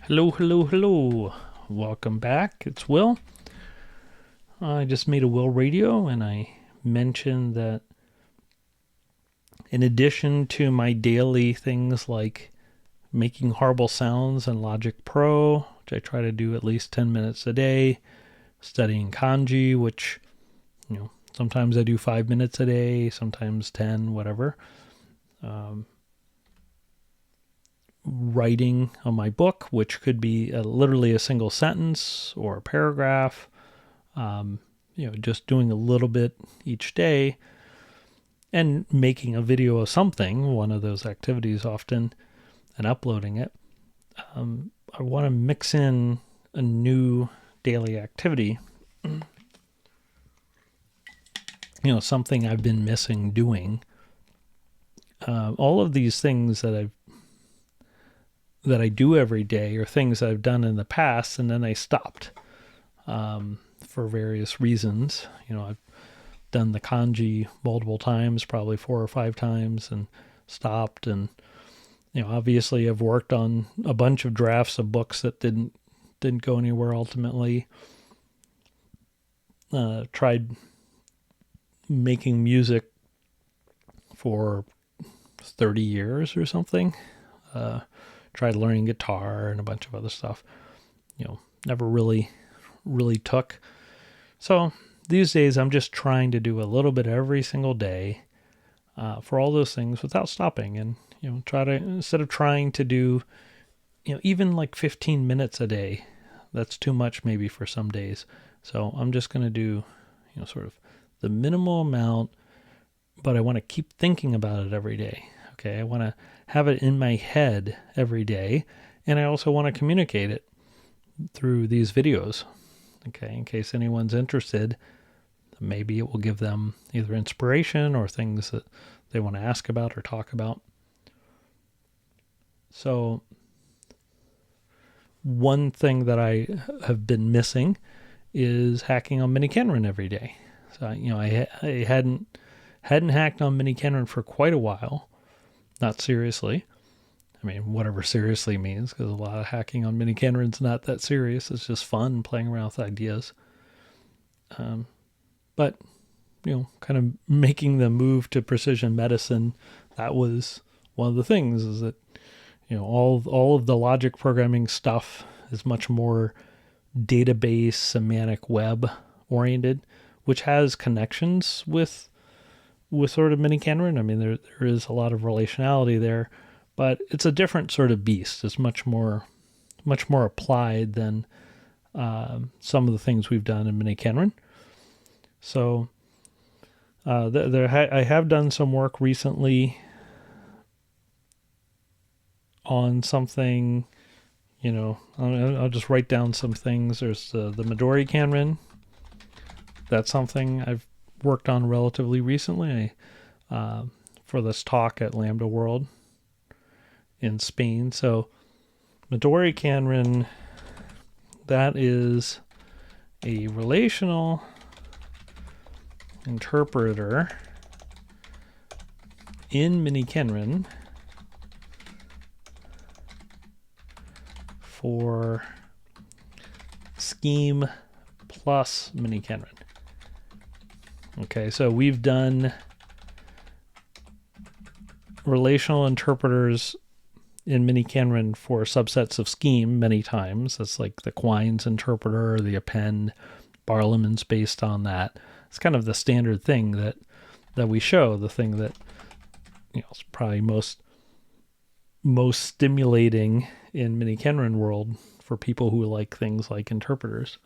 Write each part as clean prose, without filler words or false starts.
Hello, hello, hello. Welcome back. It's Will. I just made a Will Radio and I mentioned that in addition to my daily things like making horrible sounds in Logic Pro, which I try to do at least 10 minutes a day, studying kanji, which, sometimes I do 5 minutes a day, sometimes 10, whatever. Writing on my book, which could be literally a single sentence or a paragraph. Just doing a little bit each day and making a video of something, one of those activities often, and uploading it. I want to mix in a new daily activity, something I've been missing doing. All of these things that I do every day are things I've done in the past, and then I stopped for various reasons. I've done the kanji multiple times, probably 4 or 5 times, and stopped. And obviously I've worked on a bunch of drafts of books that didn't go anywhere ultimately. Tried making music for 30 years or something. Tried learning guitar and a bunch of other stuff. Never really took. So these days I'm just trying to do a little bit every single day for all those things without stopping, and try to, instead of trying to do even like 15 minutes a day, that's too much maybe for some days. So I'm just going to do sort of the minimal amount, but I want to keep thinking about it every day. Okay, I want to have it in my head every day, and I also want to communicate it through these videos. Okay, in case anyone's interested, maybe it will give them either inspiration or things that they want to ask about or talk about. So one thing that I have been missing is hacking on miniKanren every day. So I hadn't hacked on miniKanren for quite a while. Not seriously. I mean, whatever seriously means, because a lot of hacking on miniKanren's not that serious. It's just fun playing around with ideas. But, kind of making the move to precision medicine, that was one of the things, is that, all of the logic programming stuff is much more database, semantic web oriented, which has connections with sort of miniKanren. I mean, there is a lot of relationality there, but it's a different sort of beast. It's much more applied than some of the things we've done in miniKanren. So I have done some work recently on something. I'll just write down some things. There's the miniKanren. That's something I've worked on relatively recently for this talk at Lambda World in Spain. So miniKanren, that is a relational interpreter in miniKanren for Scheme plus miniKanren. Okay, so we've done relational interpreters in miniKanren for subsets of Scheme many times. That's like the Quine's interpreter, the append, Barlaman's based on that. It's kind of the standard thing that we show, the thing that is probably most stimulating in miniKanren world for people who like things like interpreters.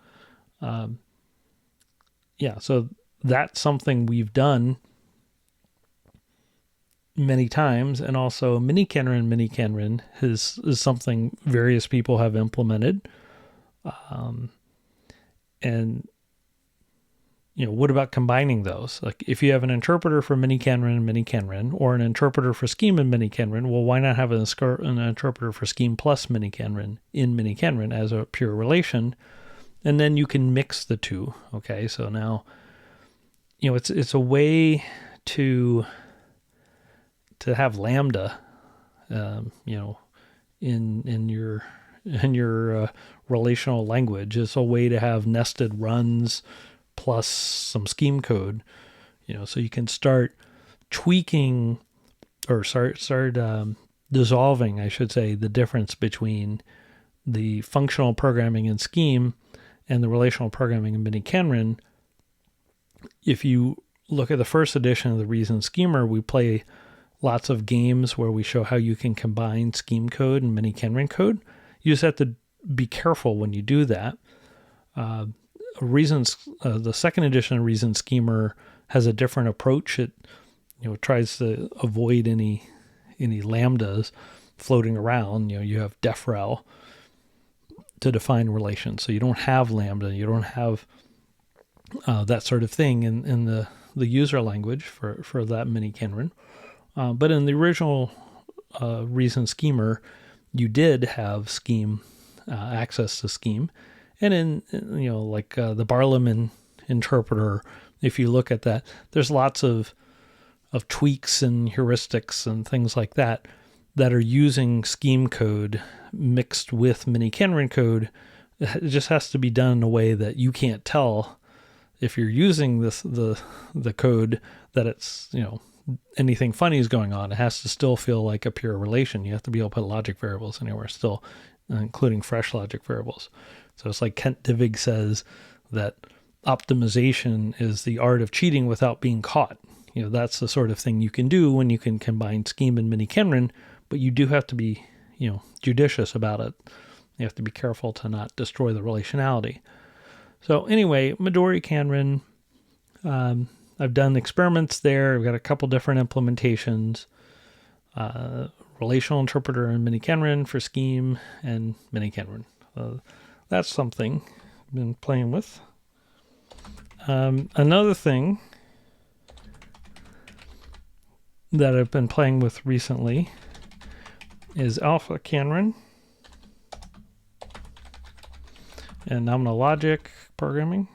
So that's something we've done many times, and also miniKanren is something various people have implemented. And what about combining those? Like, if you have an interpreter for miniKanren, or an interpreter for Scheme in miniKanren, well, why not have an interpreter for Scheme plus miniKanren in miniKanren as a pure relation? And then you can mix the two. Okay, so now, it's a way to have Lambda, in relational language. It's a way to have nested runs plus some scheme code, so you can start tweaking or start dissolving, I should say, the difference between the functional programming in Scheme and the relational programming in miniKanren. If you look at the first edition of the Reason Schemer, we play lots of games where we show how you can combine Scheme code and miniKanren code. You just have to be careful when you do that. The second edition of Reason Schemer has a different approach. It tries to avoid any lambdas floating around. You have defrel to define relations, so you don't have lambda, you don't have that sort of thing in the user language for that miniKanren. But in the original Reason Schemer, you did have Scheme access to Scheme, and in the Barlaman interpreter, if you look at that, there's lots of tweaks and heuristics and things like that are using Scheme code mixed with miniKanren code. It just has to be done in a way that you can't tell if you're using the code that it's anything funny is going on. It has to still feel like a pure relation. You have to be able to put logic variables anywhere still, including fresh logic variables. So it's like Kent Divig says that optimization is the art of cheating without being caught. That's the sort of thing you can do when you can combine Scheme and miniKanren, but you do have to be, judicious about it. You have to be careful to not destroy the relationality. So anyway, miniKanren, I've done experiments there. I've got a couple different implementations, relational interpreter and miniKanren for Scheme and miniKanren. That's something I've been playing with. Another thing that I've been playing with recently is alpha-Kanren and nominal logic programming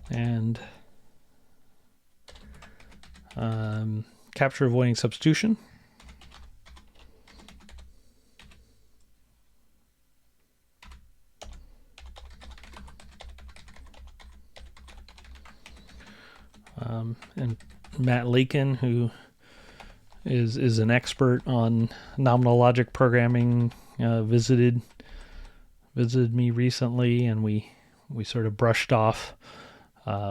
and capture avoiding substitution. And Matt Lakin, who is an expert on nominal logic programming, visited me recently, and we sort of brushed off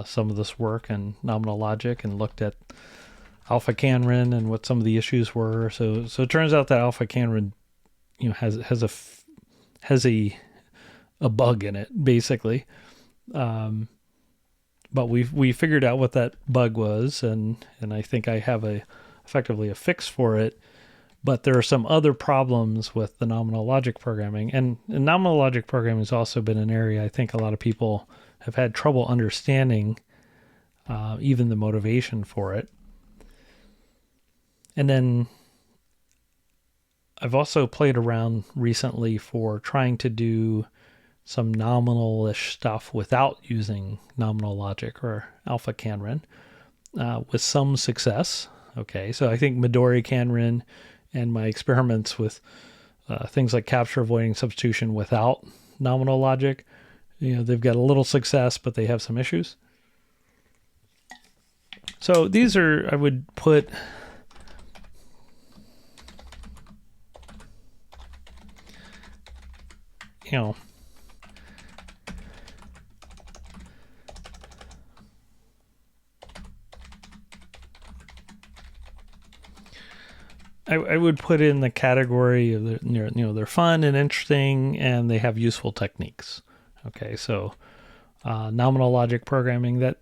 some of this work in nominal logic and looked at alpha-Kanren and what some of the issues were. So it turns out that alpha-Kanren has a bug in it, basically. But we figured out what that bug was, and I think I have effectively a fix for it. But there are some other problems with the nominal logic programming, and nominal logic programming has also been an area I think a lot of people have had trouble understanding, even the motivation for it. And then I've also played around recently for trying to do some nominal-ish stuff without using nominal logic or alpha-Kanren, with some success. Okay, so I think miniKanren and my experiments with things like capture avoiding substitution without nominal logic, they've got a little success, but they have some issues. So these are, I would put, I would put in the category of they're fun and interesting and they have useful techniques. Okay, so nominal logic programming, that's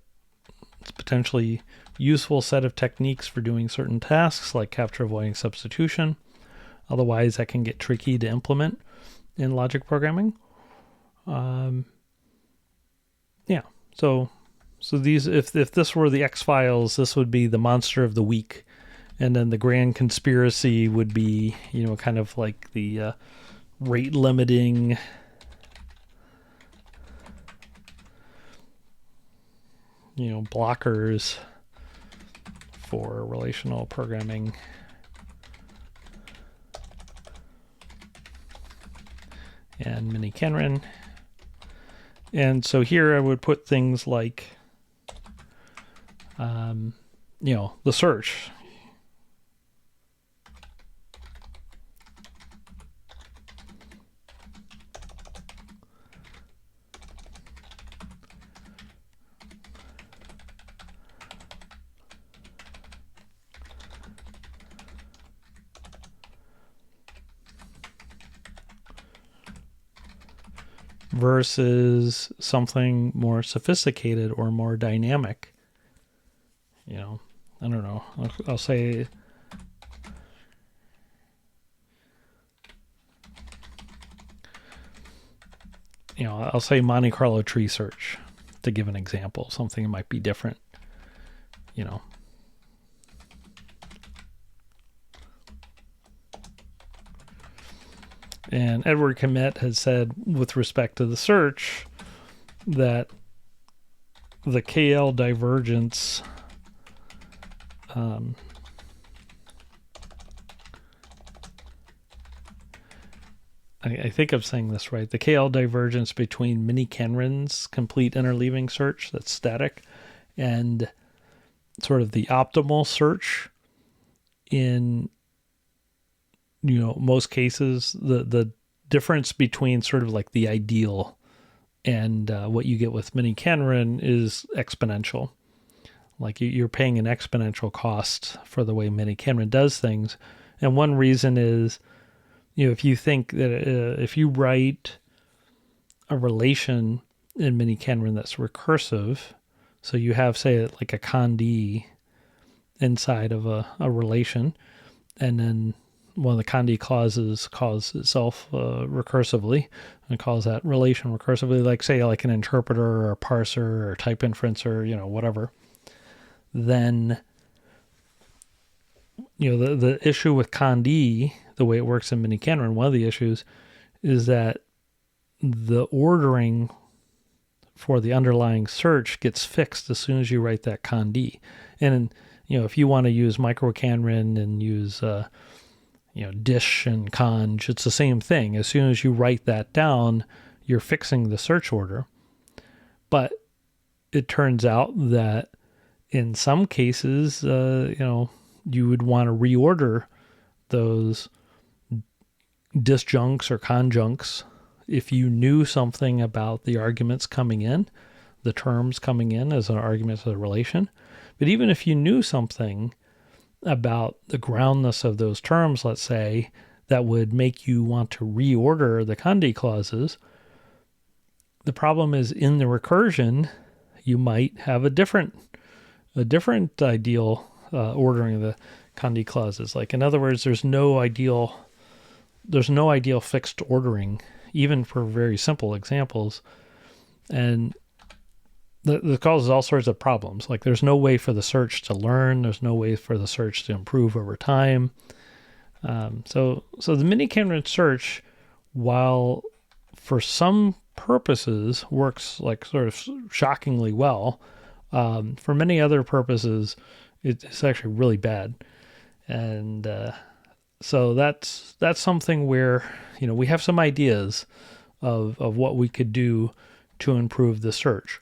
potentially useful set of techniques for doing certain tasks like capture avoiding substitution. Otherwise, that can get tricky to implement in logic programming. So these, if this were the X-Files, this would be the monster of the week. And then the grand conspiracy would be, kind of like the rate limiting blockers for relational programming. and miniKanren. And so here I would put things like, the search. Versus something more sophisticated or more dynamic. I don't know. I'll say, I'll say Monte Carlo tree search to give an example, something that might be different, And Edward Commett has said with respect to the search that the KL divergence I think I'm saying this right. The KL divergence between miniKanren's complete interleaving search that's static and sort of the optimal search in most cases, the difference between sort of like the ideal and what you get with miniKanren is exponential. Like you're paying an exponential cost for the way miniKanren does things. And one reason is, if you think that if you write a relation in miniKanren that's recursive, so you have, say, like a cond inside of a relation, and then one of the cond clauses calls itself recursively and calls that relation recursively, like say like an interpreter or a parser or type inferencer, whatever. Then, the issue with cond, the way it works in miniKanren, one of the issues is that the ordering for the underlying search gets fixed as soon as you write that cond. And, if you want to use microKanren and use dish and conj, it's the same thing. As soon as you write that down, you're fixing the search order. But it turns out that in some cases, you would want to reorder those disjuncts or conjuncts if you knew something about the arguments coming in, the terms coming in as an argument of the relation. But even if you knew something about the groundness of those terms, let's say, that would make you want to reorder the cond clauses, the problem is in the recursion, you might have a different ideal ordering of the cond clauses. Like, in other words, there's no ideal fixed ordering, even for very simple examples. And that causes all sorts of problems. Like, there's no way for the search to learn. There's no way for the search to improve over time. So the miniKanren search, while for some purposes works like sort of shockingly well, for many other purposes, it's actually really bad. And so that's something where, we have some ideas of what we could do to improve the search.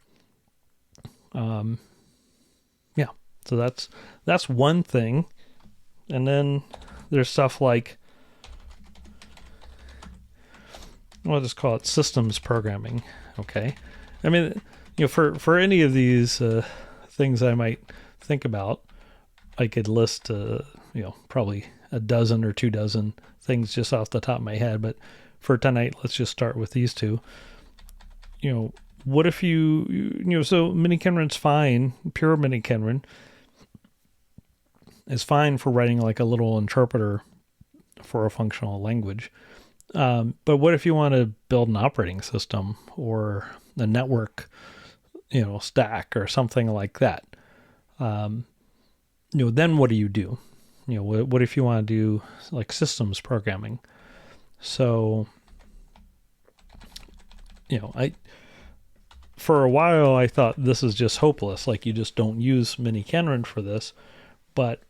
So that's one thing. And then there's stuff like, we'll just call it systems programming. Okay. I mean, for any of these things I might think about, I could list, probably a dozen or 2 dozen things just off the top of my head. But for tonight, let's just start with these two. What if so miniKanren's fine, pure miniKanren is fine for writing like a little interpreter for a functional language. But what if you want to build an operating system or a network, stack or something like that? Then what do you do? What if you want to do like systems programming? So, for a while I thought this is just hopeless. Like, you just don't use miniKanren for this. But,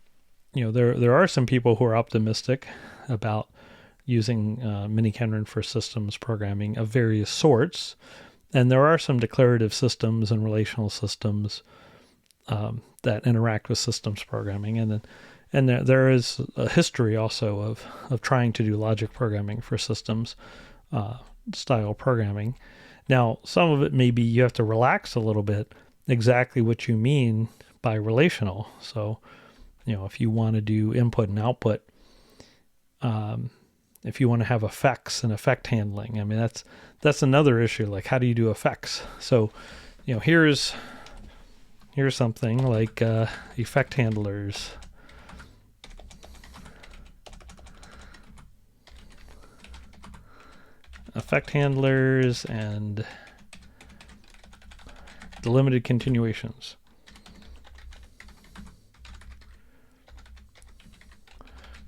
there are some people who are optimistic about, using miniKanren for systems programming of various sorts. And there are some declarative systems and relational systems that interact with systems programming. And there is a history also of trying to do logic programming for systems style programming. Now, some of it maybe you have to relax a little bit exactly what you mean by relational. So, if you want to do input and output, if you want to have effects and effect handling, I mean, that's another issue. Like, how do you do effects? So, here's something like effect handlers. Effect handlers and delimited continuations.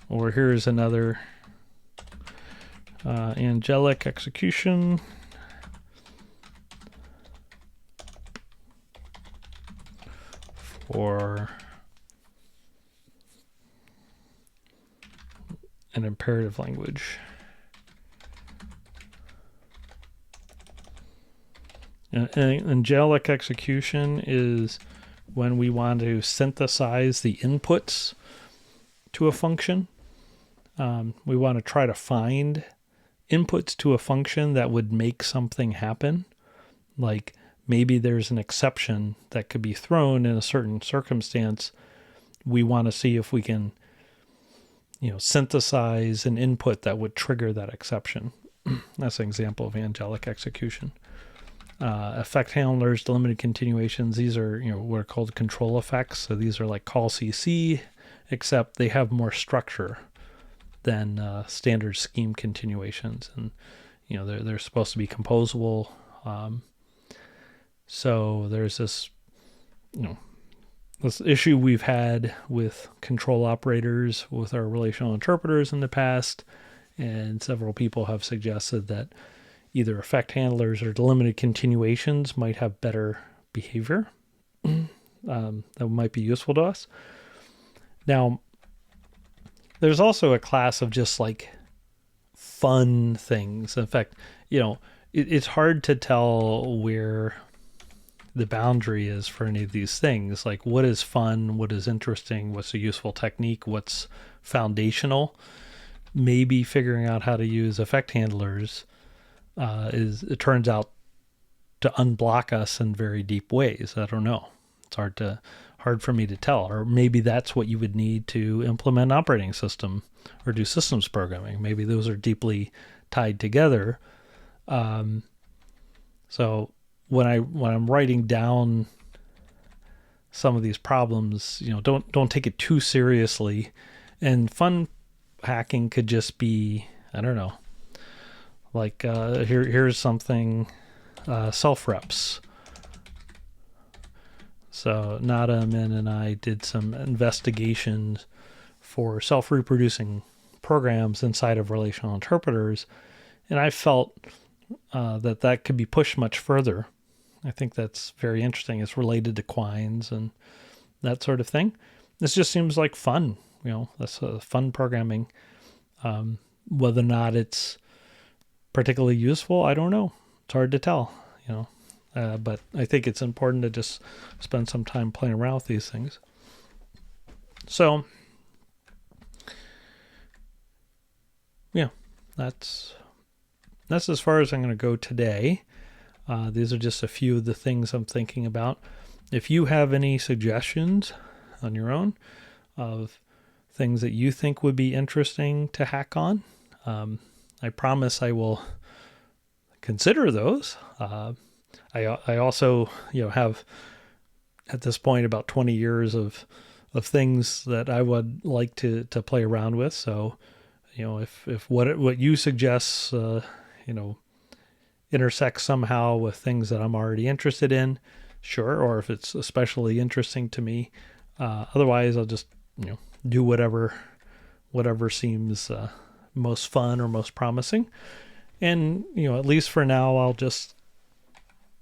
Or here's another angelic execution. For an imperative language. Angelic execution is when we want to synthesize the inputs to a function. We want to try to find inputs to a function that would make something happen. Like maybe there's an exception that could be thrown in a certain circumstance. We want to see if we can, synthesize an input that would trigger that exception. That's an example of angelic execution. Effect handlers, delimited continuations, these are what are called control effects. So these are like call CC, except they have more structure than standard scheme continuations, and they're supposed to be composable. So there's this this issue we've had with control operators with our relational interpreters in the past, and several people have suggested that either effect handlers or delimited continuations might have better behavior that might be useful to us. Now, there's also a class of just like fun things. In fact, it's hard to tell where the boundary is for any of these things. Like what is fun, what is interesting, what's a useful technique, what's foundational. Maybe figuring out how to use effect handlers it turns out to unblock us in very deep ways. I don't know. It's hard for me to tell. Or maybe that's what you would need to implement an operating system or do systems programming. Maybe those are deeply tied together. So when I'm writing down some of these problems, don't take it too seriously. And fun hacking could just be, I don't know, like here's something, self-reps. So Nada, Min, and I did some investigations for self-reproducing programs inside of relational interpreters, and I felt that could be pushed much further. I think that's very interesting. It's related to quines and that sort of thing. This just seems like fun. That's fun programming. Whether or not it's particularly useful, I don't know. It's hard to tell, but I think it's important to just spend some time playing around with these things. So, yeah, that's as far as I'm going to go today. These are just a few of the things I'm thinking about. If you have any suggestions on your own of things that you think would be interesting to hack on, I promise I will consider those. I also, have at this point about 20 years of things that I would like to play around with. So, if what you suggest, intersects somehow with things that I'm already interested in, sure. Or if it's especially interesting to me, otherwise I'll just, do whatever seems most fun or most promising. And, at least for now, I'll just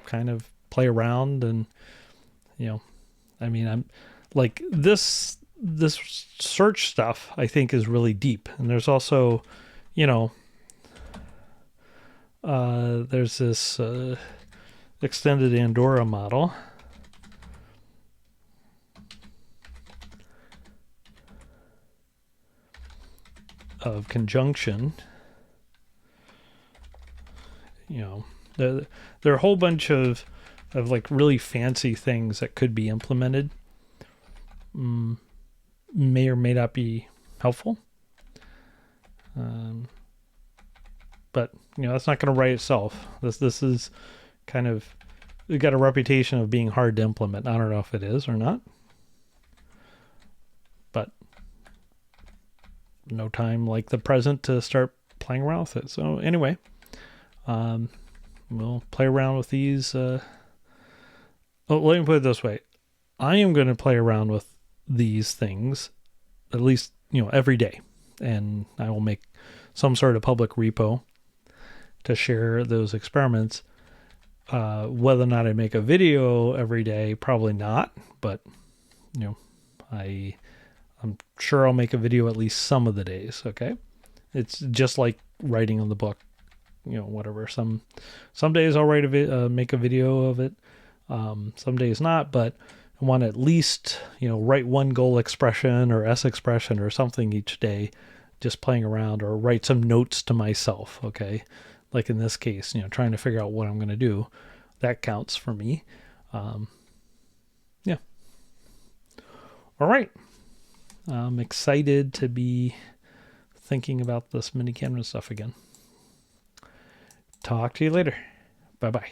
kind of play around and, I'm like this search stuff I think is really deep. And there's also, you know, there's this extended Andorra model of conjunction. You know, there are a whole bunch of like really fancy things that could be implemented. May or may not be helpful. But you know, that's not going to write itself. This is kind of, it got a reputation of being hard to implement. I don't know if it is or not, but no time like the present to start playing around with it. So anyway, we'll play around with these. Let me put it this way: I am going to play around with these things at least, you know, every day, and I will make some sort of public repo to share those experiments. Whether or not I make a video every day, probably not, but you know, I'm sure I'll make a video at least some of the days. Okay, it's just like writing on the book, you know, whatever. Some days I'll make a video of it, some days not, but I want to at least, you know, write one goal expression or S expression or something each day, just playing around, or write some notes to myself. Okay, like in this case, you know, trying to figure out what I'm going to do. That counts for me. Yeah. All right. I'm excited to be thinking about this miniKanren stuff again. Talk to you later. Bye-bye.